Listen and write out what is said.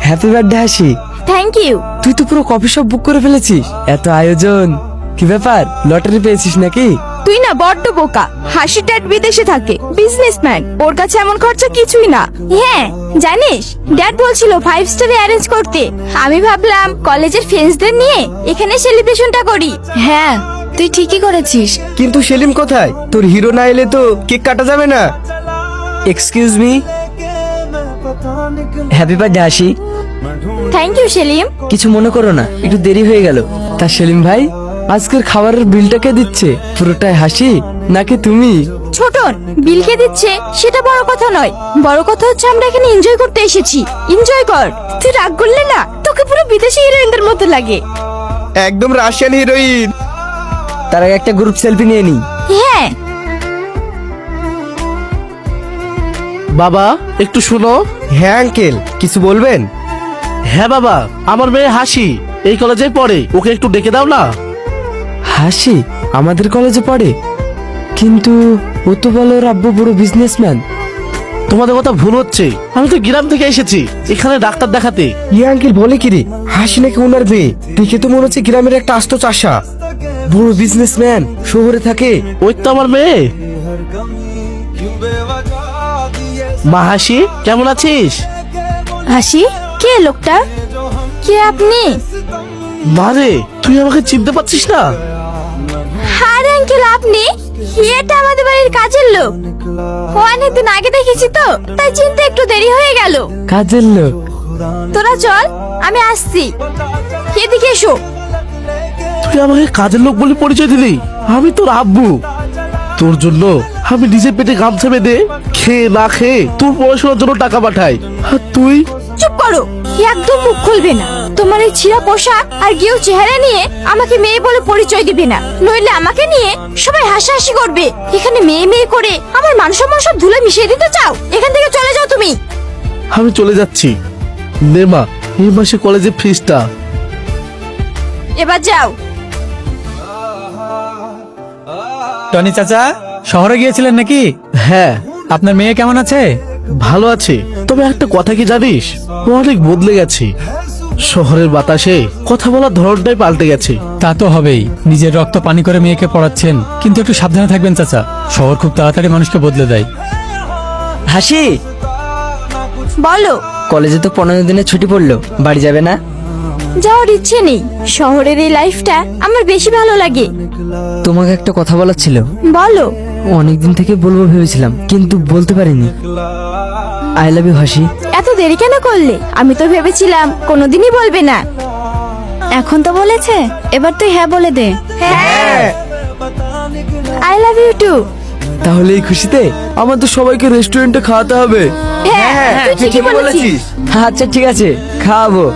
Happy birthday Hasi. Thank you. তুই তো পুরো কফি শপ বুক করে ফেলেছিস, এত আয়োজন, কি ব্যাপার লটারি পেয়েছিস নাকি? তুই না বড্ড বোকা। হাসি ড্যাড বিদেশে থাকে, বিজনেসম্যান, ওর কাছে এমন খরচা কিছুই না। হ্যাঁ জানিস, ড্যাড বলছিল 5 স্টারে অ্যারেঞ্জ করতে। আমি ভাবলাম কলেজের ফ্রেন্ডসদের নিয়ে এখানে সেলিব্রেশনটা করি। হ্যাঁ তুই ঠিকই করেছিস। কিন্তু সেলিম কোথায়? তোর হিরো না এলে তো কেক কাটা যাবে না। Excuse me, happy birthday Hasi. Thank you Selim. কিছু মনে করো না, একটু দেরি হয়ে গেল। তা সেলিম ভাই, আজকের খাবারের বিলটা কে দিচ্ছে? পুরোটাই হাসি নাকি তুমি? ছোটন, বিল কে দিচ্ছে সেটা বড় কথা নয়, বড় কথা হচ্ছে আমরা এখানে এনজয় করতে এসেছি। এনজয় কর। তুই রাগ করলে না, তোকে পুরো বিদেশি হিরোইনদের মতো লাগে। একদম রাশিয়ান হিরোইন। তার আগে একটা গ্রুপ সেলফি নিয়ে নি। হ্যাঁ বাবা একটু শোনো। হ্যাঁ আঙ্কেল, কিছু বলবেন? হ্যাঁ বাবা, আমার মেয়ে হাসি এই কলেজে পড়ে, ওকে একটু ডেকে দাও না। হাসি আমাদের কলেজে পড়ে, কিন্তু ও তো বলো ওর আব্বু বড় বিজনেসম্যান। তোমাদের কথা ভুল হচ্ছে, আমি তো গ্রাম থেকে এসেছি এখানে ডাক্তার দেখাতে। ইয়ে আঙ্কেল বলে কি রে, হাসি নাকি ওনার মেয়ে? দেখে তো মনে হচ্ছে গ্রামের একটা আস্ত চাষা, বড় বিজনেসম্যান, শহরে থাকে। ওই তো আমার মেয়ে। মা হাসি, কেমন আছিস? হাসি, কে লোকটা? কে আপনি? মারে, তুই আমাকে চিনতে পারছিস না? আরে আঙ্কেল আপনি, এটা আমাদের বাড়ির কাজের লোক। অনেকদিন আগে দেখেছি তো, তাই চিনতে একটু দেরি হয়ে গেল। কাজের লোক? তোরা চল, আমি আসছি। এদিকে এসো। তুই আমাকে কাজের লোক বলে পরিচয় দিলি? আমি তোর আব্বু। তোর জন্য আমি নিজের পেটে গামছা বেঁধে খেয়ে না খেয়ে তোর পড়াশোনার জন্য টাকা পাঠাই, আর তুই? চুপ করো, একদম মুখ খুলবে না। তোমার এই ছিঁড়া পোশাক আর গেও চেহারা নিয়ে আমাকে মেয়ে বলে পরিচয় দিবে না, নইলে আমাকে নিয়ে সবাই হাসাহাসি করবে। এখানে মেয়ে মেয়ে করে আমার মান সম্মান সব ধুলে মিশিয়ে দিতে চাও? এখান থেকে চলে যাও তুমি। আমি চলে যাচ্ছি। নে মা, এই মাসে কলেজে ফিসটা। এবার যাও। টনি চাচা, শহরে গিয়েছিলেন নাকি? হ্যাঁ আপনার মেয়ে কেমন আছে? ভালো আছে, তবে একটা কথা কি জানিস, ও অনেক বদলে গেছে। শহরের বাতাসে কথা বলার ধরনটাই পাল্টে গেছে। তা তো হবেই, নিজের রক্ত পানি করে মেয়েকে পড়াচ্ছেন, কিন্তু একটু সাবধানে থাকবেন চাচা, শহর খুব তাড়াতাড়ি মানুষকে বদলে দেয়। হাসি, বলো। কলেজে তো 15 দিনের ছুটি পড়লো, বাড়ি যাবে না? যাওয়ার ইচ্ছে নেই, শহরের এই লাইফটা আমার বেশি ভালো লাগে। তোমাকে একটা কথা বলার ছিল। বলো। অনেকদিন থেকে বলবো ভেবেছিলাম, কিন্তু বলতে পারিনি। আই লাভ ইউ হাসি। এত দেরি কেন করলে? আমি তো ভেবেছিলাম কোনোদিনই বলবে না। এখন তো বলেছে, এবার তুই হ্যাঁ বলে দে। হ্যাঁ, আই লাভ ইউ টু। তাহলে এই খুশিতে আমাদের সবাইকে রেস্টুরেন্টে খাওয়াতে হবে। হ্যাঁ তুই ঠিকই বলেছিস। আচ্ছা ঠিক আছে, খাওয়াবো।